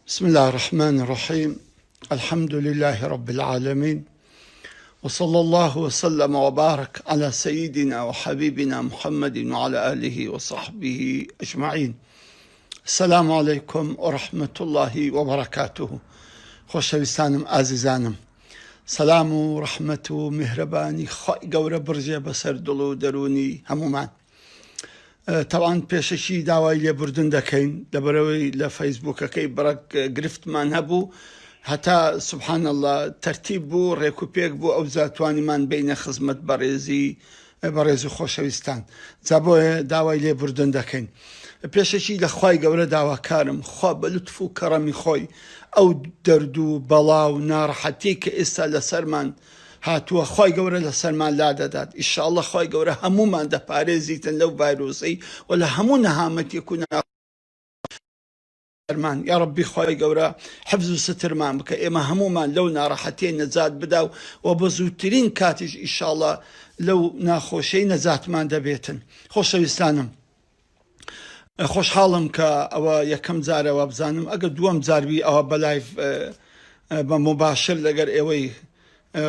بسم الله الرحمن الرحيم. الحمد لله رب العالمين، وصلى الله وسلم وبارك على سيدنا وحبيبنا محمد وعلى آله وصحبه أجمعين. السلام عليكم ورحمة الله وبركاته. خوشویستانم عزیزانم، سلام و رحمت و مهربانی خی گەورە برژێ بەسەر دڵ و دەرونی هەمومان. تەوان پێشەکی داوای لێبوردن دەکەین لەبەرەوەی لە فەیسبووکەکەی بڕک گرفتمان هەبوو، هەتا سبحان الله تەرتیب بوو، ڕێک و پێک بوو ئەو زاتوانیمان بینە خزمەت بەڕێز و خۆشەویستان. جا بۆیە داوای لێبوردن دەکەین. پێشەکی لە خوای گەورە داواکارم، خوا بە لوتف و کەڕەمی خۆی ئەو دەرد و بەڵا و ناڕەحەتی کە ئێستا لەسەرمان هاتووە خوای گەورە لەسەرمان لادەدات. ئیشاءڵڵا خوای گەورە هەمومان دەپارێزیتن لەو ڤایرۆسەی و لە هەموو نەهامەتێک و ناڕەحەتیمان. یا ڕەبی خوای گەورە حفز و سترمان بکە، ئێمە هەمومان لەو ناڕەحەتیە نەجات بدا و بە زووترین کاتیش ئیشاءڵڵا لەو ناخۆشەی نەجاتمان دەبێتن. خۆشەویستانم، خۆشحاڵم کە ئەوە یەکەم جارەوە بزانم، ئەگەر دووەم جاربی ئەوە بەلایڤ بە مباشر لەگەر ئێوەی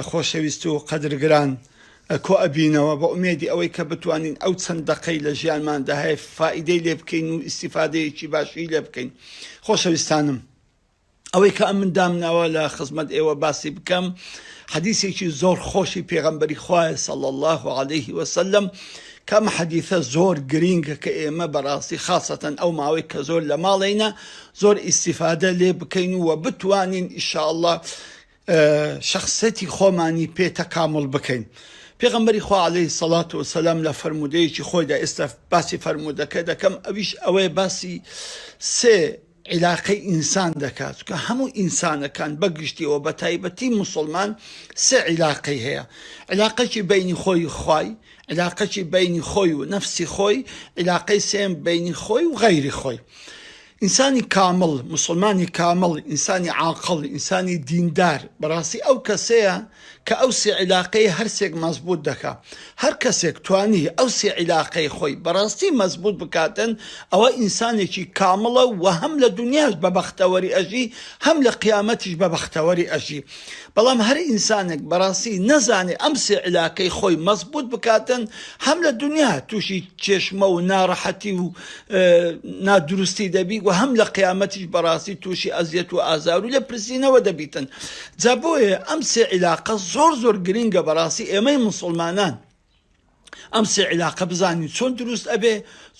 خۆشەویست و قەدرگران کۆ ئەبینەوە، بە ئومێدی ئەوەی کە بتوانین ئەو چەند دەقەی لە ژیانماندا هەیە فائیدەی لێ بکەین و ئیسیفادەیەکی باشی لێ بکەین. خۆشەویستانم، ئەوەی کە ئەمن دامناوە لە خزمەت ئێوە باسی بکەم، حەدیثێکی زۆر خۆشی پێغەمبەری خوایە صلی الله عليه وسلم، کەم حەدیثە زۆر گرینگە کە ئێمە بەڕاستی خاصەتەن ئەو ماوەی کە زۆر لە ماڵینە زۆر ئیسیفادە لێ بکەین و بتوانین ئینشاءالله شخصەتی خۆمانی پێ تەکامل بکەین. پێغەمبەری خوا عەلەیهی سەڵات وسەلام لە فەرمودەیەکی خۆیدا ئێستا باسی فەرمودەکە دەکەم، ئەویش ئەوەیە باسی سێ علاقەی ئینسان دەکات کە هەموو ئینسانەکان بەگشتیەوە بە تایبەتی موسڵمان سێ علاقەی هەیە. علاقەی بینی خۆی و خوای، علاقەی بینی خۆی و نەفسی خۆی، علاقەی سێم بینی خۆی و غەیری خۆی. ئینسانی کامڵ، مسلمانی کامڵ، ئینسانی عاقڵ، ئینسانی دیندار بەڕاستی ئەو کەسەیە کە ئەو سێ علاقەی هەرسێک مەزبوط دەکات. هەر کەسێک توانی ئەو سێ علاقەی خۆی بەڕاستی مەزبوط بکاتن، ئەوە ئینسانێکی کامڵە و هەم لە دنیاش بە بەختەوەری ئەژی، هەم لە قیامەتیش بە بەختەوەری ئەژی. بەڵام هەر ئینسانێک بەڕاستی نەزانێ ئەم سێ علاقەی خۆی مەزبوط بکاتن، هەم لە دنیا تووشی چێشمە و ناڕەحەتی و نادروستی دەبی و هەم لە قیامەتیش بەڕاستی تووشی ئەزیەت و ئازار و لە پرسینەوە دەبیتن. جا بۆیە ئەم سێ علاقە زۆر گرینگە بەڕاستی ئێمەی موسڵمانان ئەم سێ علاقە بزانین چۆن دروست ئەبێ،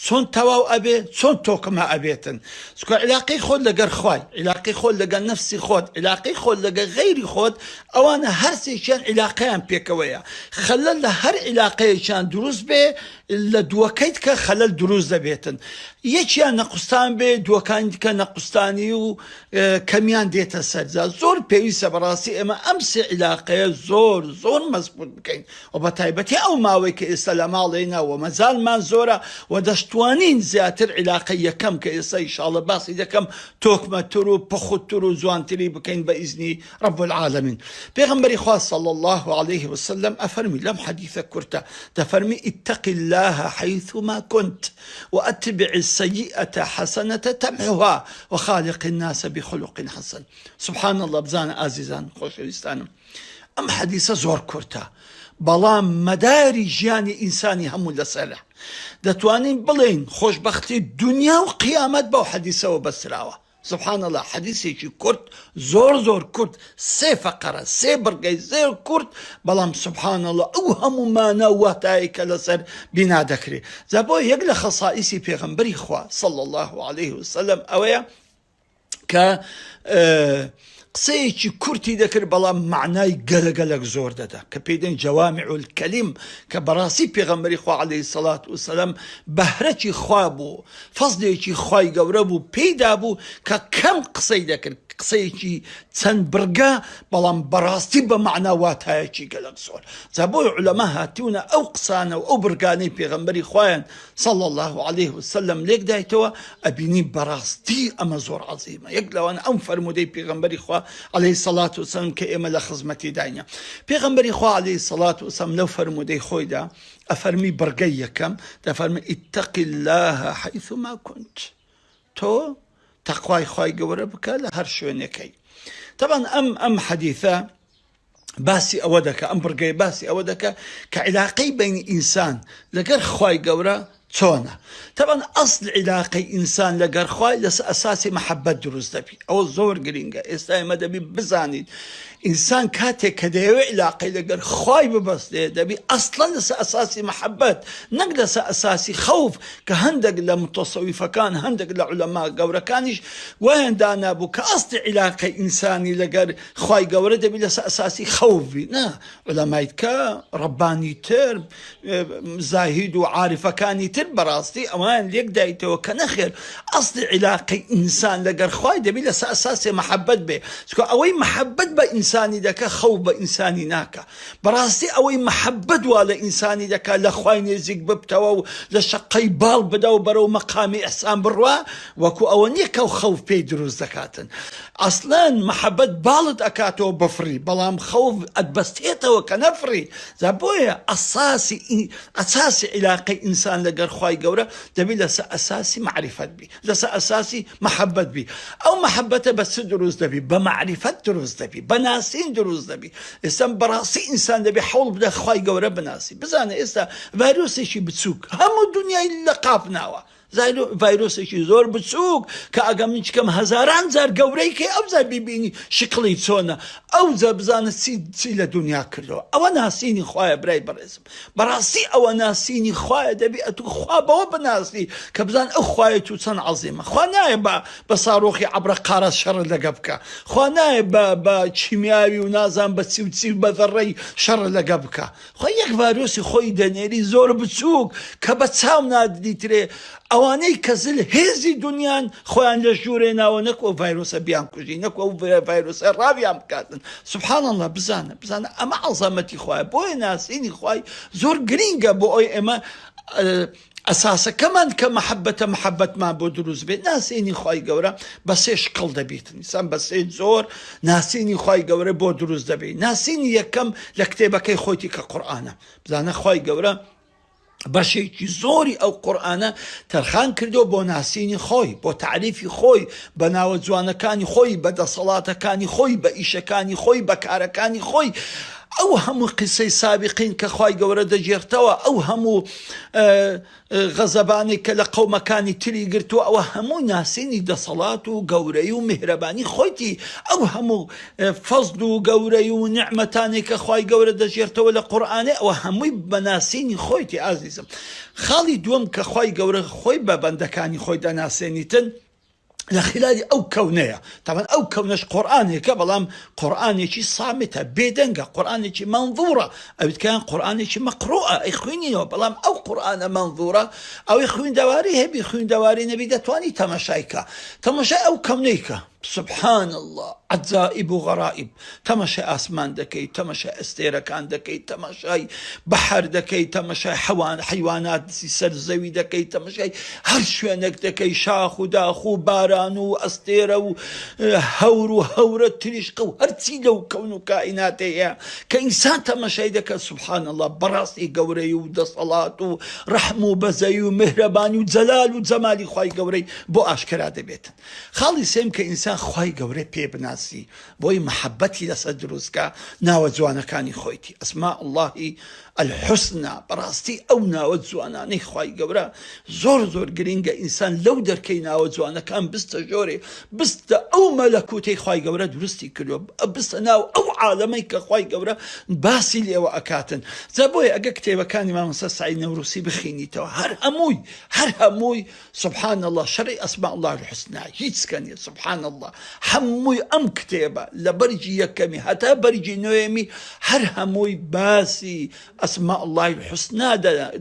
چۆن تەواو ئەبێ، چۆن تۆکمە ئەبێتن. چکە علاقەی خۆت لەگەر خوای، علاقەی خۆت لەگەر نەفسی خۆت، علاقەی خۆت لەگەر غەیری خۆت، ئەوانە هەرسێکیان علاقەیان پێکەوەیە. خەلەل لە هەر علاقەیەکیان دروست بێ، لە دووەکەیت کە خەلەل دروست دەبێتن. یەکیان نەقوستان بێ، دووەکانی دیکە نەقوستانی و کەمیان دێتە سەرجا. زۆر پێویستە بەڕاستی ئێمە ئەم سێ علاقەیە زۆر مەزبوط بکەین و بە تایبەتی ئەو ماوەی کە ئێستا لە ماڵێنە و مەزالمان زۆرە و دەشتوانین زیاتر علاقە یەکەم کە ئێستا ئینشاءڵڵا باسی دەکەم تۆکمەتر و پەخوتر و جوانتری بکەین بە ئیزنی رب العالمین. پێغەمبەری خوا صلی الله عليه وسلم ئەفەرمی لەم حەدیثە کورتە، دەفەرمی اتق الله حيثما كنت واتبع السيئة حسنة تمحها وخالق الناس بخلق حسن. سبحان الله. بزانە ئازیزان خۆشەویستانم، ئەم حەدیثە زۆر کورتە، بەڵام مەداری ژیانی ئینسانی هەموو لەسەرە. دەتوانین بڵێین خۆشبەختی دنیا و قیامەت بەو حەدیثەوە بەسراوە. سبحان الله. حەدیثێکی کورت، زۆر کورت، سێ فەقەرە، سێ بڕگەی زێر کورت، بەڵام سبحان الله ئەو هەموو مانە واتایی کە لەسەر بینا دەکرێت. جا بۆ یەک لە خەسائیسی پێغەمبەری خوا صلی الله عليه وسلم ئەوەیە کە قسەیەکی کورتی دەکرد بەڵام معنای گەلەگەلەک زۆر دەدا کە پێدەن جەوامع الکەلیم، کە بەڕاستی پێغەمبەری خوا عەلەیهی سەڵات وسەلام بەهرەی خوا بوو، فەزلێکی خوای گەورە بوو پێیدا بوو کە کەم قسەی دەکرد، قسەیەکی چەند برگە بەڵام بەڕاستی بە معنە واتایەکی گەلەک زۆر. جا بۆی عولەما هاتیونە ئەو قسانە و ئەو برگانەی پێغەمبەری خوایان صلی الله عليه وسلم لێک دایتەوە، ئەبینی بەڕاستی ئەمە زۆر عەزیمە. یەک لەوانە ئەم فەرمودەی پێغەمبەری خوا عەلەیهی سەڵات وسەلام کە ئێمە لە خزمەتی داینە. پێغەمبەری خوا عەلەیهی سەڵات وسەلام لەو فەرمودەی خۆیدا ئەفەرمی بڕگەی یەکەم، دەفەرمی اتق الله حيثما كنت. تۆ تەقوای خی گەورە بکە لە هەر شوێنەکەی. طبعا ئەم حەدیثە باسی ئەوە دەکە، ئەم بڕگەی باسی ئەوە دەکە کە عیلاقەی بینی ئینسان لەگەر خی گەورە چۆنە. طبعا ئەسڵ عیلاقەی ئینسان لەگەر خوای لەسەر ئەساسی مەحەبەت دروست دەبی. ئەوە زۆر گرینگە. ئێستا ئێمە دەبی بزانین ئینسان کاتێک کە دەیەوێت عیلاقەی لەگەر خوای ببەستێ دەبی ئەسڵەن لەسەر ئەساسی مەحەبەت، نەک لەسەر ئەساسی خەوف کە هەندێک لە متەسەویفەکان هەندێک لە عولەما گەورەکانیش وایان دانابوو کە ئەسڵی عیلاقەی ئینسانی لەگەر خوای گەورە دەبی لەسەر ئەساسی خەوفی. نا، عولەمای کە ڕەبانی تر زاهید و عارفەکانی تر بەڕاستی ئەوان لێک دایتەوە کە نەخێر ئەسڵی عیلاقەی ئینسان لەگەر خوای دەبی لەسەر ئەساسی مەحەبەت بێ. چکە ئەوەی مەحەبەت بە ئینسانی دەکە خەوف بە ئینسانی ناکە. بەڕاستی ئەوەی مەحەبەت وا لە ئینسانی دەکا لە خوای نێزیک ببتەوە و لە شەقەی باڵ بدە و بەرەو مەقامی ئیحسان بڕوا، وەکو ئەوە نییە کە خەوف پێی دروست دەکاتن. ئەسڵەن مەحەبەت باڵت ئەکاتەوە بفری، بەڵام خەوف ئەتبەستێتەوە کە نەفری. جا بۆیە ئەساسی عیلاقەی ئینسان لەگەر خوای گەورە دەبی لەسەر ئەساسی معریفەت بی، لەسەر ئەساسی مەحەبەت بی. ئەو مەحەبەتە بە چ دروست دەبی؟ بە معریفەت دروست دەبی، بە ناسین دروست دەبی. ئێستا بەڕاستی ئینسان دەبی حەوڵ بدە خوای گەورە بناسی. بزانە ئێستا ڤایرۆسێکی بچووک هەموو دنیای لە قاپ ناوە، ڤایرۆسێکی زۆر بچووک کە ئەگە من چکەم هەزاران جار گەورەی کە ئەو جار بیبینی شکڵی چۆنە، ئەو جار بزانە چی لە دنیا کردەوە. ئەوە ناسینی خوایە برای بەڕێزم. بەڕاستی ئەوە ناسینی خوایە. دەبی ئەتو خوا بەوە بناسی کە بزان ئەو خوایە تو چەند عەزیمە. خوا نایە بە ساڕۆخی عەبرە قارە شەڕ لەگە بکە. خوا نایە بە چیمیاوی و نازان بە چی و چی بە ذەڕەی شەڕ لەگە بکە. خوا یەک ڤایرۆسی خۆی دەنێری زۆر بچووک کە بە چاو نادیترێ. ئەوانەی کەزل هێزی دنیان خۆیان لە ژوورێ ناوە، نەکۆ ڤایرۆسە بیان کوژی، نەکۆ ڤایرۆسە ڕاویان بکاتن. سوبحان الله. بزانە ئەمە عەزەمەتی خوایە. بۆیە ناسینی خوای زۆر گرینگە بۆ ئەوی ئێمە ئەساسەکەمان کە مەحەبەتمان بۆ دروست بێت. ناسینی خوای گەورە بە سێ شکڵ دەبێت. ئینسان بە سێ زۆر ناسینی خوای گەورە بۆ دروست دەبێت. ناسینی یەکەم لە کتێبەکەی خۆیتی کە قورئانە. بزانە خوای گەورە بەشێکی زۆری ئەو قورئانە تەرخان کردو بۆ ناسینی خۆی، بۆ تعریفی خۆی، بە ناوە جوانەکانی خۆی، بە دەسەڵاتەکانی خۆی، بە ئیشەکانی خۆی، بە کارەکانی خۆی. ئەو هەموو قسەی سابقین کە خوای گەورە دەجێرتەوە، ئەو هەموو غەزەبانی کە لە قەومەکانی تری گرتووە، ئەوە هەموو ناسینی دەسەڵات و گەورەی و میهرەبانی خۆیتی. ئەو هەموو فەزل و گەورەی و نعمەتانی کە خوای گەورە دەجێرتەوە لە قورئانێ، ئەوە هەمووی بە ناسینی خۆیتی. ئازیزم، خاڵی دووەم کە خوای گەورە خۆی بە بەندەکانی خۆی دەناسێنیتن لە خلالی ئەو کەونەیە. تاوان ئەو کەونەش قورئانێکە، بەڵام قورئانێکی سامتە، بێدەنگە، قورئانێکی منظورە. ئەویتکەیان قورئانێکی مەقڕوءە، ئەی خوێنینەوە، بەڵام ئەو قورئانە منظورە. ئەوەی خوێندەواری هەبی، خوێندەواری نەبی دەتوانی تەماشایکە، تەماشای ئەو کەونەیکە. سبحان الله، عجائب و غرائب. تەماشای ئاسمان دەکەی، تەماشای ئەستێرەکان دەکەی، تەماشای بەحر دەکەی، تەماشای حیواناتی سەرزەوی دەکەی، تەماشای هەر شوێنێک دەکەی، شاخ و داخ و باران و ئەستێرە و هەور و هەورە تریشقە و هەرچی لەو کەون و کائیناتەیە کە ئینسان تەماشای دەکە. سبحان الله، بەڕاستی گەورەی و دەسەڵات و ڕەحم و بەزەی و میهرەبانی و جەلال و جەمالی خوای گەورەی بۆ ئاشکرا دەبێتن. خاڵی سێم کە ئینسان خوای گەورە پێ بناسی، بۆی مەحەبەتی لەسەر دروستکە، ناوە جوانەکانی خۆیتی. ئەسماء اللهی الحسنى. بەڕاستی ئەو ناوە جوانانەی خوای گەورە زۆر زۆر گرینگە. ئینسان لەو دەرکەی ناوە جوانەکان بستە ژۆرێ، بستە ئەو مەلەکوتەی خوای گەورە دروستی کردووە، بستە ناو ئەو عالەمەی کە خوای گەورە باسی لێوە ئەکاتن. جا بۆیە ئەگە کتێبەکانی مامۆستا سعید نەوروسی بخینیتەوە، هەر هەمووی سبحان الله شەڕی ئەسماء الله الحسنى هیچ کەنیە. سبحان الله، هەمووی ئەم کتێبە لە بەرجی یەکەمی هەتا بەرجی نوێمی هەر هەمووی باسی ئەسماء الله الحسنى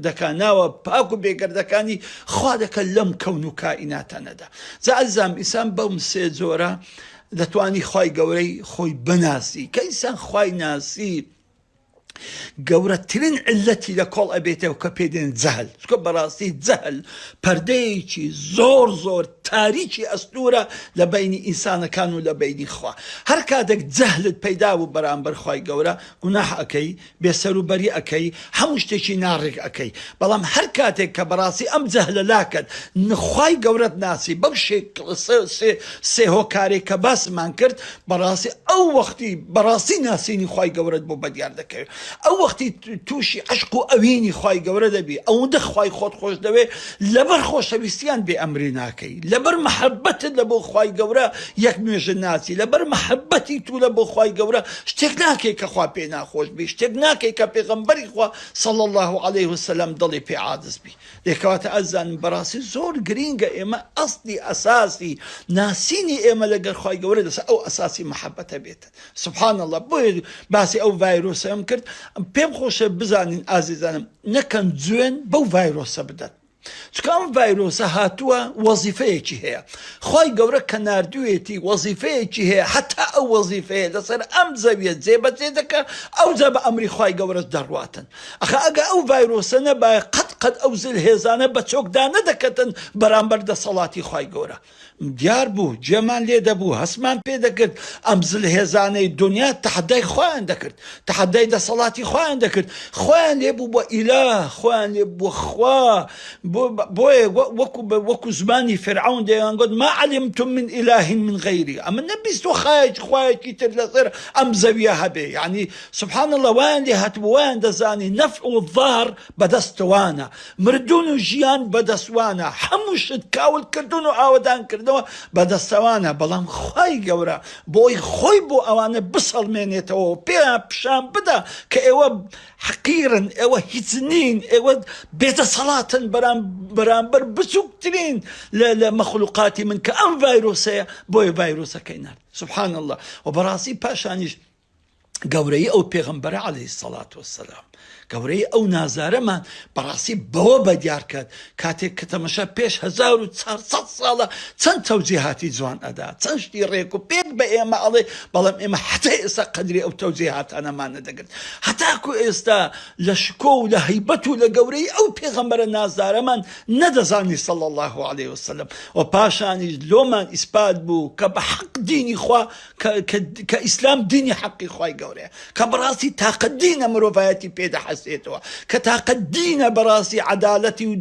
دەکا، ناوە پاک و بێگەردەکانی خوا دەکە لەم کەون و کائیناتانەدا. جا ئەزیزان، ئینسان بەم سێ جۆرە دەتوانی خوای گەورەی خۆی بناسی. کە ئینسان خوای ناسی گەورەترین علەتی لە کۆڵ ئەبێتەوە کە پێدێن جەهل. چکە بەڕاستی جەهل پەردەیەکی زۆر زۆر تاریکی ئەستورە لە بینی ئینسانەکان و لە بینی خوا. هەر کاتێک جەهلت پەیدا بوو بەرامبەر خوای گەورە گوناح ئەەکەی، بێسەروبەری ئەەکەی، هەموو شتێکی ناڕێک ئەەکەی. بەڵام هەر کاتێک کە بەڕاستی ئەم جەهلە لاکەت خوای گەورەت ناسی بەو سێ هۆکارێک کە باسمان کرد، بەڕاستی ئەو وەختی بەڕاستی ناسینی خوای گەورەت بۆ بەدیار دەکەوێت. ئەو وەختی تووشی عشق و ئەوینی خوای گەورە دەبی، ئەوەندە خوای خۆت خۆش دەوێ لەبەر خۆشەویستیان بێ ئەمری ناکەی، لەبەر مەحەبەتت لە بۆ خوای گەورە یەک نوێژە ناسی، لەبەر مەحەبەتی تو لە بۆ خوای گەورە شتێک ناکەی کە خوا پێ ناخۆش بی، شتێک ناکەی کە پێغەمبەری خوا صلی الله عليه وسلم دڵی پێ عاجز بی. لێکەواتە ئەزانم بەڕاستی زۆر گرینگە ئێمە ئەسڵی ئەساسی ناسینی ئێمە لەگەر خوای گەورە لەسەر ئەو ئەساسی مەحەبەتە بێتن. سبحان الله. بۆیە باسی ئەو ڤایرۆسەم کرد. پێم خۆشە بزانین ئازیزانم نەکەن جوێن بەو ڤایرۆسە بدەن، چکە ئەم ڤایرۆسە هاتووە وەزیفەیەکی هەیە. خوای گەورە کە ناردوویەتی وەزیفەیەکی هەیە، هەتا ئەو وەزیفەیە لەسەر ئەم زەویە جێبەجێ دەکە، ئەو جا بە ئەمری خوای گەورە دەڕواتن. ئەخە ئەگە ئەو ڤایرۆسە نەبایە قەت ئەو زلهێزانە بە چۆکدا نەدەکەتن بەرامبەر دەسەڵاتی خوای گەورە. دیار بوو جێمان لێ دەبوو، هەسمان پێ دەکرد ئەم زلهێزانەی دنیا تەحەدای خۆیان دەکرد، تەحەدای دەسەڵاتی خۆیان دەکرد، خۆیان لێ بوو بۆ ئیلا، خۆیان لێ بوو خوا. بۆیە وەکو زمانی فێرعەون دەیانگوت ما علمتم من إله من غیری، ئەمە نەبیست و خوایەکی تر لەسەر ئەم زەویە هەبێ. یعنی سبحان الله وایان لێ هاتبوو، وایان دەزانی نەفع و ضار بەدەستەوانە، مردون و ژیان بەدەستوانە، هەموو شت کاولکردن و ئاوەدانکردنەوە بەدەستەوانە. بەڵام خوای گەورە بۆی خۆی بۆ ئەوانە بسەڵمێنێتەوە پێیان پیشان بدە کە ئێوە حەقیرن، ئێوە هیچ نین، ئێوە بێدەسەڵاتن بەرامبەر بچووکترین لە مەخلوقاتی من کە ئەم ڤایرۆسەیە. بۆیە ڤایرۆسەکەی نرد. سبحان الله. و بەڕاستی پاشانیش گەورەی ئەو پێغەمبەرە عەلەیهی السەڵات وەسەلام، گەورەی ئەو نازارەمان بەڕاستی بەوە بەدیار کرد کاتێک کە تەمەشا پێش 1400 ساڵە چەند تەوجیهاتی جوان ئەدا، چەند شتی ڕێک و پێک بە ئێمە ئەڵێ، بەڵام ئێمە حتا ئێستا قەدری ئەو تەوجیهاتانەمان نەدەگرت. هەتاکو ئێستا لە شکۆ و لە هەیبەت و لە گەورەی ئەو پێغەمبەرە نازارەمان نەدەزانی صلی الله عليه وسلم. و پاشانیش لۆمان ئیسپات بوو کە بە حەق دینی خوا کە ئیسلام دینی حەقی خوای گەورەیە، کە بەڕاستی تاقە دینە مرۆڤایەتی پێدە حەسێتەوە، کە تاقە دینە بەڕاستی عەدالەتی و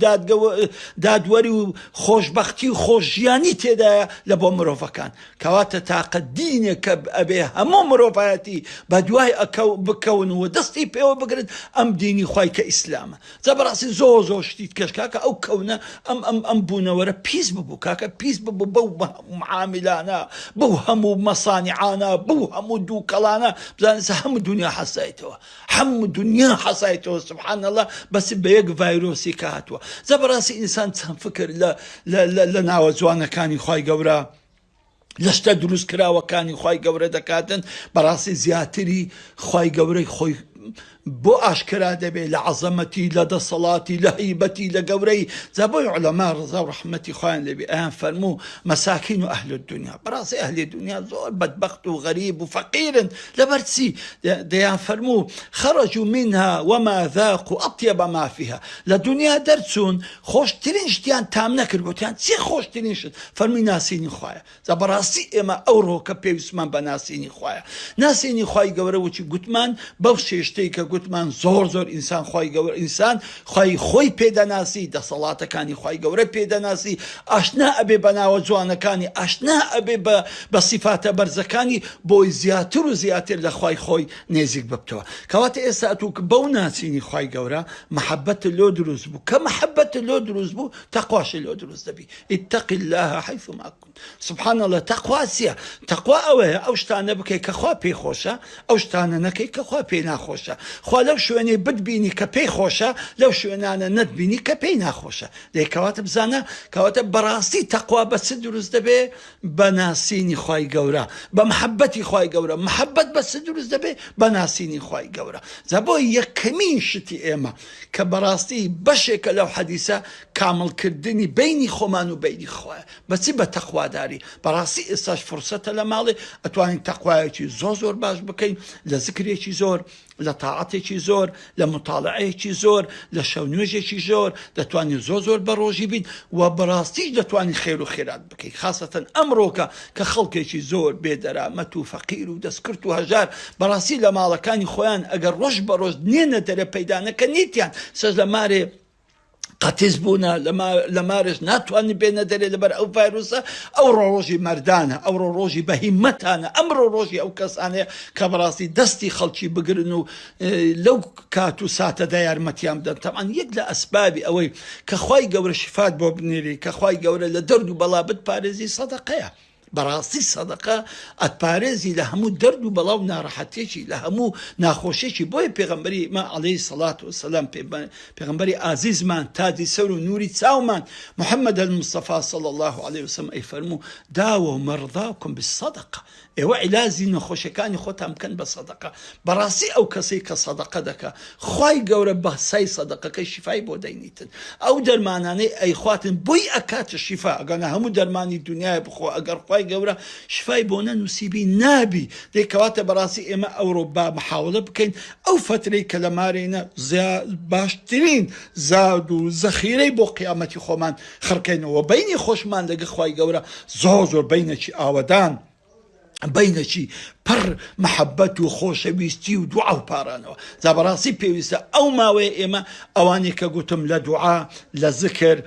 دادوەری و خۆشبەختی و خۆشژیانی تێدایە لە بۆ مرۆڤەکان. کەواتە تاقە دینێ کە ئەبێ هەموو مرۆڤایەتی بە دوای بکەون و دەستی پێوە بگرن ئەم دینی خوای کە ئیسلامە. جا بەڕاستی زۆر شتیت کەش کاکە ئەو کەونە ئەم بوونەوەرە پیس ببوو، کاکە پیس ببوو بەو معاملانە، بەو هەموو مەسانیعانە، بەو هەموو دووکەڵانە. بزانسە هەموو دنیا حەسایتەوە، هەموو دنیا حەسایتەوە. سبحان الله. بەس بە یەک ڤایرۆسی کە هاتووە. جا بەڕاستی ئینسان چەند فکر لە ناوە جوانەکانی خوای گەورە لە شتە دروست کراوەکانی خوای گەورە دەکاتن. بەڕاستی زیاتری خوای گەورەی خۆی بۆ ئاشکرا دەبێت لە عەزەمەتی، لە دەسەڵاتی، لە هەیبەتی، لە گەورەی. جا بۆی عولەما ڕزا و ڕەحمەتی خۆیان لێبێ ئەیان فەرموو مەساکین و ئەهل الدنیا، بەڕاستی ئەهلی دنیا زۆر بەدبەخت و غەریب و فەقیرن. لەبەر چی؟ دەیان فەرموو خەرەجوا منها وما ذاقوا ئەطیب ما فیها، لە دنیا دەرچوون خۆشترین شتیان تام نەکرد. گوتیان چی خۆشترین شت؟ فەرمووی ناسینی خوایە. جا بەڕاستی ئێمە ئەو ڕۆکە پێویستمان بە ناسینی خوایە. ناسینی خوای گەورە وچی گوتمان بەو شێشتەی کە گوتمان زۆر ئینسان خوای گەورە ئینسان خۆی پێدەناسی، دەسەڵاتەکانی خوای گەورە پێدەناسی، ئاشنا ئەبێ بە ناوە جوانەکانی، ئاشنا ئەبێ بە سیفاتە بەرزەکانی، بۆی زیاتر و زیاتر لە خوای خۆی نێزیک ببتەوە. کەواتە ئێستا تو بەو ناسینی خوای گەورە مەحەبەت لۆ دروست بوو، کە مەحەبەت لۆ دروست بوو تەقواش لۆ دروست دەبی. اتق الله حيث ما كنت. سبحان الله. تەقوا چییە؟ تەقوا ئەوەیە ئەو شتانە بکەی کە خوا پێی خۆشە، ئەو شتانە نەکەی کە خوا پێی ناخۆشە. خوا لەو شوێنەی بتبینی کە پێی خۆشە، لەو شوێنانە نەتبینی کە پێی ناخۆشە. کەواتە بزانە کەواتە بەڕاستی تەقوا بە چ دروست دەبێ؟ بە ناسینی خوای گەورە، بە محەبەتی خوای گەورە. محەبەت بە چ دروست دەبێ؟ بە ناسینی خوای گەورە. جا بۆ یەکەمین شتی ئێمە کە بەڕاستی بەشێکە لەو حەدیسە کامڵکردنی بینی خۆمان و بینی خوایە. بەچی؟ بە تەقواداری. بەڕاستی ئێستاش فرسەتە لە ماڵێ ئەتوانین تەقوایەکی زۆر باش بکەین، لە زیکرێکی زۆر، لە تاعەتێکی زۆر، لە مطالعەیەکی زۆر، لە شەونوێژێکی زۆر دەتوانین زۆر بە ڕۆژی بین و بەڕاستیش دەتوانین خێر و خێرات بکەیت، خاصەتەن ئەمڕۆکە کە خەڵکێکی زۆر بێدەرامەت و فەقیر و دەستکرد و هەژار بەڕاستی لە ماڵەکانی خۆیان ئەگەر ڕۆژ بە ڕۆژ نێنە دەرە پەیدانەکە نیتیان سەر لە مارێ قەتیز بوونە لە مارش ناتوانین بێنە دەرێ لەبەر ئەو ڤایرۆسە. ئەو ڕۆژی مەردانە، ئەو ڕۆژی بەهیمەتانە، ئەمڕۆ ڕۆژی ئەو کەسانەیە کە بەڕاستی دەستی خەڵکی بگرن و لەو کات و ساتەدا یارمەتیان بدەن. تەمان یەک لە ئەسبابی ئەوەی کە خوای گەورە شیفات بۆ بنێری، کە خوای گەورە لە دەرد و بەڵا بتپارێزی سەدەقەیە. بەڕاستی سەدەقە ئەتپارێزی لە هەموو دەرد و بەڵاو ناڕەحەتێکی، لە هەموو ناخۆشێکی. بۆیە پێغەمبەری ما عەلەیهی سەڵات وسەلام پێغەمبەری ئازیزمان تاجی سەر و نوری چاومان محەممەد المستەفا صلی الله علیه وسلم ئەیفەرموو داوە مەرضاکم بالسەدەقە، ئێوە عیلازی نەخۆشیەکانی خۆتان بکەن بە سەدەقە. بەڕاستی ئەو کەسەی کە سەدەقە دەکا خوای گەورە بە سای سەدەقەکەی شیفای بۆ دەینیتن. ئەو دەرمانانەی ئەیخواتن بۆی ئەکاتە شیفا، ئەگەنە هەموو دەرمانی دنیای بخۆ ئەگەر خوای گەورە شفای بۆ نەنووسیبی نابی. دەیکەواتە بەڕاستی ئێمە ئەوڕۆ با محاولە بکەین ئەو فترەی کە لە مارێنە باشترین زاد و زەخیرەی بۆ قیامەتی خۆمان خڕکەینەوە بینی خۆشمان لەگە خوای گەورە زۆر بینەکی ئاوەدان، بینەکی پڕ محەبەت و خۆشەویستی و دوعا و پارانەوە. جا بەڕاستی پێویستە ئەو ماوەیە ئێمە ئەوانی کە گوتم لە دوعا، لە زکر،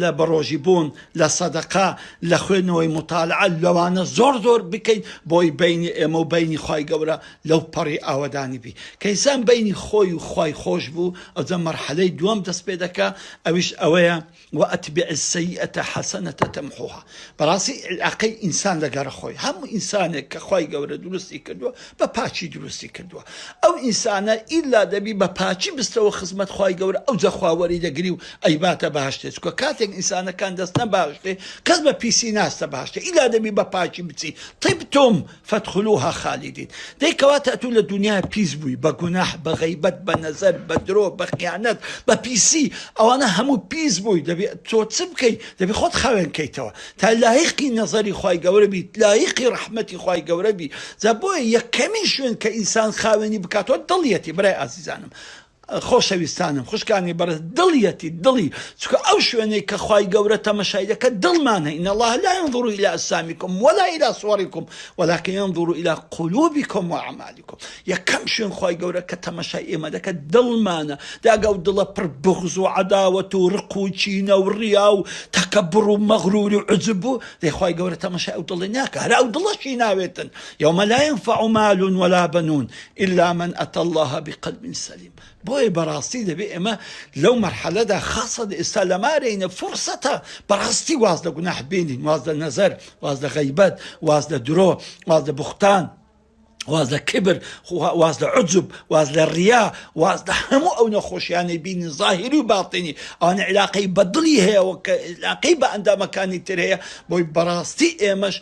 لە بەڕۆژی بوون، لە سەدەقا، لە خوێنەوەی مطالعە لەوانە زۆر بکەین بۆی بینی ئێمە و بینی خوای گەورە لەو پەڕی ئاوەدانی بی. کەیسان بینی خۆی و خوای خۆش بوو ئەوجە مەرحەلەی دووەم دەست پێ دەکا، ئەویش ئەوەیە وأتبع السيئة حسنة تمحوها. بەڕاستی علاقەی ئینسان لەگەڕە خۆی، هەموو ئینسانێک کە خوای گەورە دروستی کردووە بە پاچی دروستی کردووە. ئەو ئینسانە ئیلا دەبی بە پاچی بستەوە خزمەت خوای گەورە ئەو جەخواوەری دەگری و ئەیباتە باشتێ. چکە کاتێک ئینسانەکان دەستنە باشتێ کەس بە پیسی ناستە باشتێ، ئیلا دەبی بە پاچی بچی. طیبتم فادخلوها خالدین. دەیکەواتە ئەتوو لە دنیا پیس بووی بە گوناح، بە غەیبەت، بە نەزەر، بە درۆ، بە خیانەت، بە پیسی، ئەوانە هەموو پیس بووی. دەبی تۆ چ بکەی؟ دەبی خۆت خاوێن کەیتەوە تا لایقی نەزەری خوای گەورە بی، لایقی ڕەحمەتی خوای گەورە بی. جا بۆیە یەکەمین شوێن کە ئینسان خاوێنی بکاتەوە دڵیەتی. برای ئازیزانم، خۆشەویستانم، خوشکانی بەرز، دڵی، چکە ئەو شوێنەی کە خوای گەورە تەمەشای دەکە دڵمانە. إن الله لا ينظر إلى أجسامكم ولا إلى صوركم ولكن ينظر إلى قلوبكم وأعمالكم. یەکەم شوێن خوای گەورە کە تەمەشای ئێمە دەکە دڵمانە. داگە و دڵە پڕ بغز و عەداوەت و ڕق و چینە و ڕیا و تەکەبڕ و مەغرور و عجب و دەی خوای گەورە تەمەشای ئەو دڵی ناکە، هەر ئەو دڵەشی ناوێتن. يوم لا ينفع مال ولا بنون إلا من أتى الله بقلب سليم. بۆیە بەڕاستی دەبێ ئێمە لەو مەرحەلەدا خاصە ئێستا لە مارێنە فرسەتە بەڕاستی واز لە گوناح بێنین، واز لە نەزەر، واز لە غەیبەت، واز لە درۆ، واز لە بوختان، واز لە کبر، واز لە عجب، واز لە ڕیا، واز لە هەموو ئەو نەخۆشیانەی بینی زاهری و باتینی. ئەوانە علاقەی بە دڵی هەیە و علاقەی بە ئەندامەکانی تر هەیە. بۆی بەڕاستی ئێمەش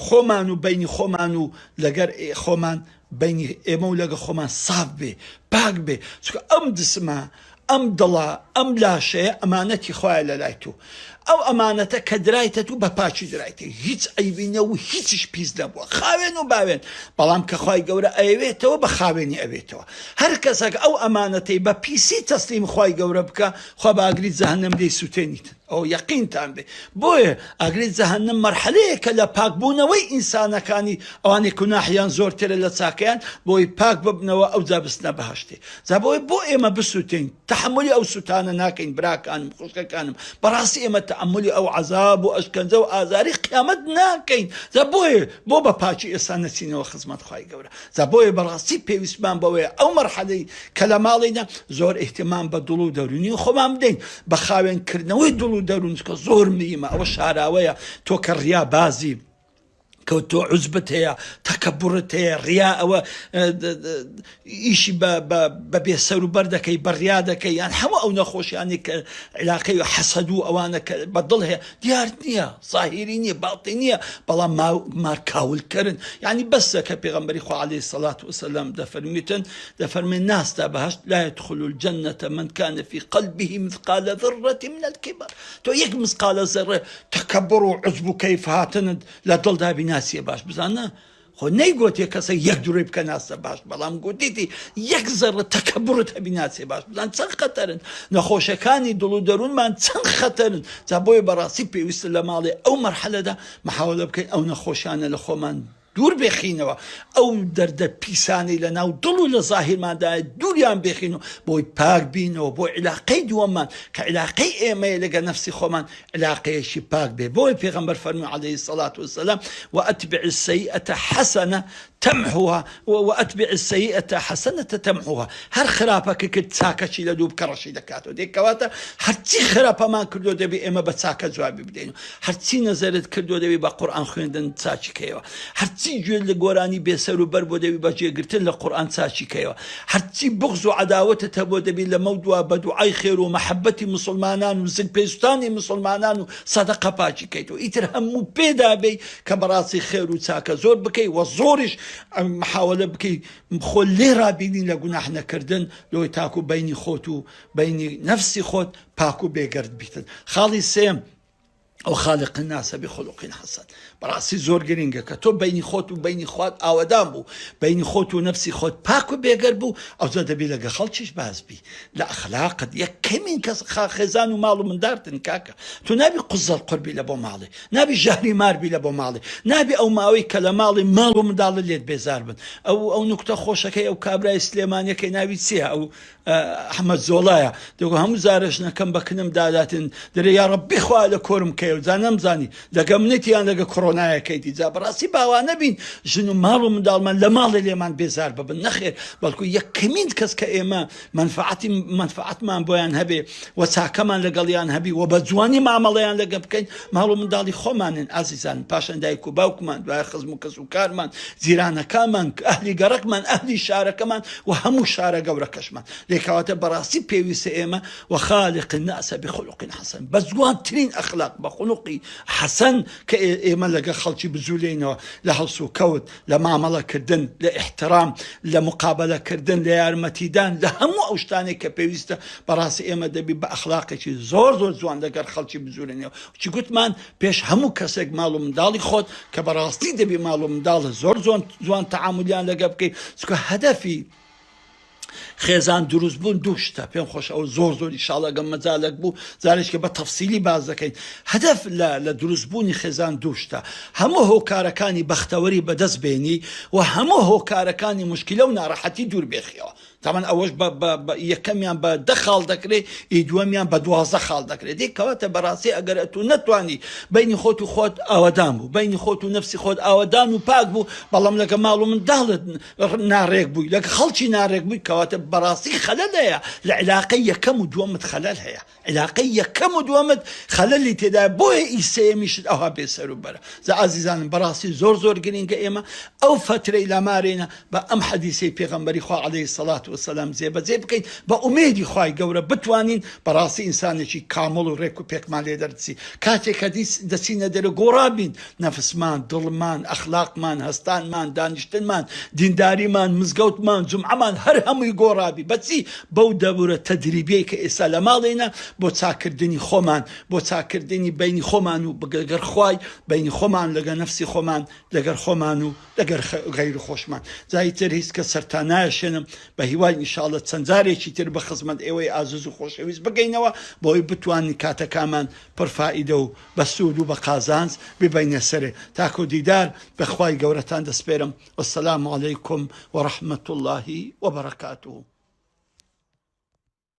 خۆمان و بینی خۆمان و لەگەر خۆمان بینی ئێمە و لەگە خۆمان ساف بێ، پاک بێ. چکە ئەم دسمە، ئەم دڵە، ئەم لاشەیە ئەمانەتی خوایە لە لای تۆ. ئەو ئەمانەتە کە درایتە تو بە پاچی درایتە، هیچ ئەیبینە و هیچش پیس نەبووە، خاوێن و باوێن. بەڵام کە خوای گەورە ئەوێتەوە بە خاوێنی ئەوێتەوە. هەر کەسێک ئەو ئەمانەتەی بە پیسی تەسلیم خوای گەورە بکە، خوا بە ئاگری جەهەنەم دەی سوتێنیتن. ئەو یەقینتان بێ. بۆیە ئاگری جەهەنەم مەرحەلەیە کە لە پاکبوونەوەی ئینسانەکانی ئەوانەی گوناحیان زۆرترە لە چاکەیان بۆی پاک ببنەوە ئەو جا بستنە بەهەشتێ. جا بۆیە بۆ ئێمە بسووتین، تەحملی ئەو سوتانە ناکەین براکانم، خوشکەکانم. بەڕاستی ئێمە تەحملی ئەو عەزاب و ئەشکەنجە و ئازاری قیامەت ناکەین. جا بۆیە بۆ بە پاچی ئێستا نەچینەوە خزمەت خوای گەورە. جا بۆیە بەڕاستی پێویستمان بەوەیە ئەو مەرحەلەی کە لە ماڵێنە زۆر ئیحتیمام بە دڵ و دەرونی خۆمان بدەین، بە خاوێنکردنەوەی دڵ و دەرون، کە زۆر مهمە. ئەوە شاراوەیە تۆ کە ڕیا بازی کە تۆ عوجبت هەیە، تەکەبڕت هەیە، ڕیا ئەوە ئیشی بە بێسەر و بەر دەکەی، بە ڕیا دەکەی، یان هەموو ئەو نەخۆشیانی کە علاقەی و حەسەد و ئەوانە کە بە دڵ هەیە دیار نییە، زاهیری نییە، باڵتی نییە، بەڵام مارکاولکردن. یعنی بەسە کە پێغەمبەری خوا عەلەیهی سەڵات وسەلام دەفەرمێن ناستا بەهەشت لا يدخل الجنة من كان في قلبه مثقال ذرة من الكبر. تۆ یەک مسقالە زەڕە تەکەبڕ و عوجب و کەیف هاتنت لە دڵدا بیناسیە باش بزانە خۆ نەیگوتێ کەسە یەک دوڕێ بکە ناسە باش بەڵام گوتیتی یەک زەڕە تەکەبڕت هەبی ناچێ باش بزان چەند خەتەرن نەخۆشەکانی دڵ و دەروونمان چەند خەتەرن جا بۆیە بەڕاستی پێویستە لە ماڵێ ئەو مەرحەلەدا محاولە بکەین ئەو نەخۆشیانە لە خۆمان دوور بێخینەوە ئەو دەردە پیسانی لە ناو دڵ و لە زاهیرماندایە دووریان بێخینەوە بۆی پاک بینەوە بۆ علاقەی دووەممان کە علاقەی ئێمەیە لەگە نەفسی خۆمان علاقەیەشی پاک بێ بۆی پێغەمبەر فەرمووی عەلەیهی السەڵات وەسەلام وأتبع السیئەة حەسەنە تەمحوها وأتبع السيئة حسنة تمحوها هەر خراپەکە کرد چاکەچی لە دوو بکەڕەشی دەکاتەوە دێکەواتە هەرچی خراپەمان کردو دەبێ ئێمە بە چاکە جوابی بدەین هەرچی نەزەرت کردو دەبێ بە قورئان خوێندن چاچیکەیەوە هەرچی گوێ لە گۆرانی بێسەر و بەر بۆ دەبێ بەجێگرتن لە قورئان چاچیکەیەوە هەرچی بغز و عەداوەتت هەبوو دەبێ لە مەودووە بە دوعای خێر و مەحەبەتی مسلمانان و زگپێستانی مسلمانان و سەدەقە پاچیکەیتەوە ئیتر هەموو پێدا بێ کە بەڕاستی خێر و چاکە زۆر بکەی و زۆریش محاولە بکەی خۆ لێ ڕابینی لە گوناح نەکردن لۆی تاکو بینی خۆت و بینی نەفسی خۆت پاک و بێگەرد بیتن خاڵی سێم ئەو خالق الناس بخلق حسن بەڕاستی زۆر گرنگە کە تۆ بینی خۆت و بینی خوات ئاوەدان بوو بینی خۆت و نەفسی خۆت پاک و بێگەر بوو ئەوجا دەبێ لەگە خەڵکیش باز بی لە ئەخلاقت یەکەمین کەس خێزان و ماڵ و مندارتن کاکە تۆ نابی قوزەڵ قوربی لە بۆ ماڵێ نابی ژەهری ماربی لە بۆ ماڵێ نابی ئەو ماوەی کە لە ماڵی ماڵ و منداڵت لێت بێزار بن ئەو نوکتە خۆشەکەی ئەو کابرای سلێمانیەکەی ناوی چییە ئەو ئەحمەد زۆڵایە دەگو هەموو زارەشنەکەم بە کنم داداتن دەرێ یا ڕەبی خوا لە کۆرم کەیە جا نەمزانی لەگە منێتیان لەگە کۆڕۆنایەکەیتی جا بەڕاستی باوا نەبین ژن و ماڵ و منداڵمان لە ماڵی لێمان بێزار ببن نەخێر بەڵکو یەکەمین کەس کە ئێمە منفعەتمان بۆیان هەبێ و چاکەمان لەگەڵیان هەبی و بە جوانی مامەڵەیان لەگە بکەین ماڵ و منداڵی خۆمانن ئازیزان پاشان دایک و باوکمان دوای خزم و کەس و کارمان جیرانەکانمان ئەهلی گەڕەکمان ئەهلی شارەکەمان و هەموو شارە گەورەکەشمان لێکەواتە بەڕاستی پێویستە ئێمە وخالق الناس بخلق حسن بە جوانترین ئەخلاق بە خولوقی حەسەن کە ئێمە لەگە خەڵکی بجوولێنەوە لە هەڵس و کەوت لە مامەڵەکردن لە ئیحترام لە مقابلەکردن لە یارمەتیدان لە هەموو ئەو شتانێک کە پێویستە بەڕاستی ئێمە دەبی بە ئەخلاقێکی زۆر زۆر جوان لەگەر خەڵکی بجوولێنەوە چی گوتمان پێش هەموو کەسێک ماڵ و منداڵی خۆت کە بەڕاستی دەبی ماڵ و منداڵە زۆر جوان تەعاملیان لەگە بکەیت چکە هەدەفی خێزان دروست بوون دوو شتە پێم خۆش ئەو زۆر زۆر ئینشاڵڵا گەم مەجالێک بوو جارێک کە بە تەفسیلی باز دەکەین هەدەف لە دروستبوونی خێزان دوو شتە هەموو هۆکارەکانی بەختەوەری بەدەست بێنی و هەموو هۆکارەکانی موشکیلە و ناڕەحەتی دوور بێخیەوە تامان ئەوەش یەکەمیان بە 10 خاڵ دەکرێت دووەمیان بە 12 خاڵ دەکرێت دێکەواتە بەڕاستی ئەگەر ئەتو نەتوانی بینی خۆت و خۆت ئاوەدان بوو بینی خۆت و نەفسی خۆت ئاوەدان و پاک بوو بەڵام لەگە ماڵ و منداڵت ناڕێک بووی لەگە خەڵکی ناڕێک بووی کەواتە بەڕاستی خەلەل هەیە لە علاقەی یەکەم و دووەمت خەلەل هەیە علاقەی یەکەم و دووەمت خەلەلی تێدا بۆیە ئیسەیەمیشت ئەوها بێسەر و بەرە زە ئازیزانم بەڕاستی زۆر زۆر گرنگە ئێمە ئەو فترەی لامارێنە بە ئەم حەدیسەی پێغەمبەری خوا عەلەیهی السەڵات وسەلام جێبەجێ بکەین بە ئومێدی خوای گەورە بتوانین بەڕاستی ئینسانێکی کامڵ و ڕێک و پێکمان لێ دەرچی کاتێک کە دەچینە دەرە گۆڕابین نەفسمان دڵمان ئەخلاقمان هەستانمان دانیشتنمان دینداریمان مزگەوتمان جومعەمان هەر هەمووی گۆڕابی بەچی بەو دەورە تەدریبیەی کە ئێستا لە ماڵێنە بۆ چاکردنی خۆمان بۆ چاکردنی بینی خۆمان و بەگەر خوای بینی خۆمان لەگە نەفسی خۆمان لەگەر خۆمان و لەگەر غەیر خۆشمان جای تر هیچ کە سەرتا نایەشێنم بە هیوای ئینشاڵڵا چەند جارێکی تر بە خزمەت ئێوەی ئازوز و خۆشەویست بگەینەوە بۆی بتوانین کاتەکانمان پڕفائیدە و بە سوود و بە قازانج ببینە سەرێ تاکو دیدار بەخوای گەورەتان دەسپێرم وەسەلام عەلەیکم وەڕەحمەتوڵڵاهی وەبەرەکاتوه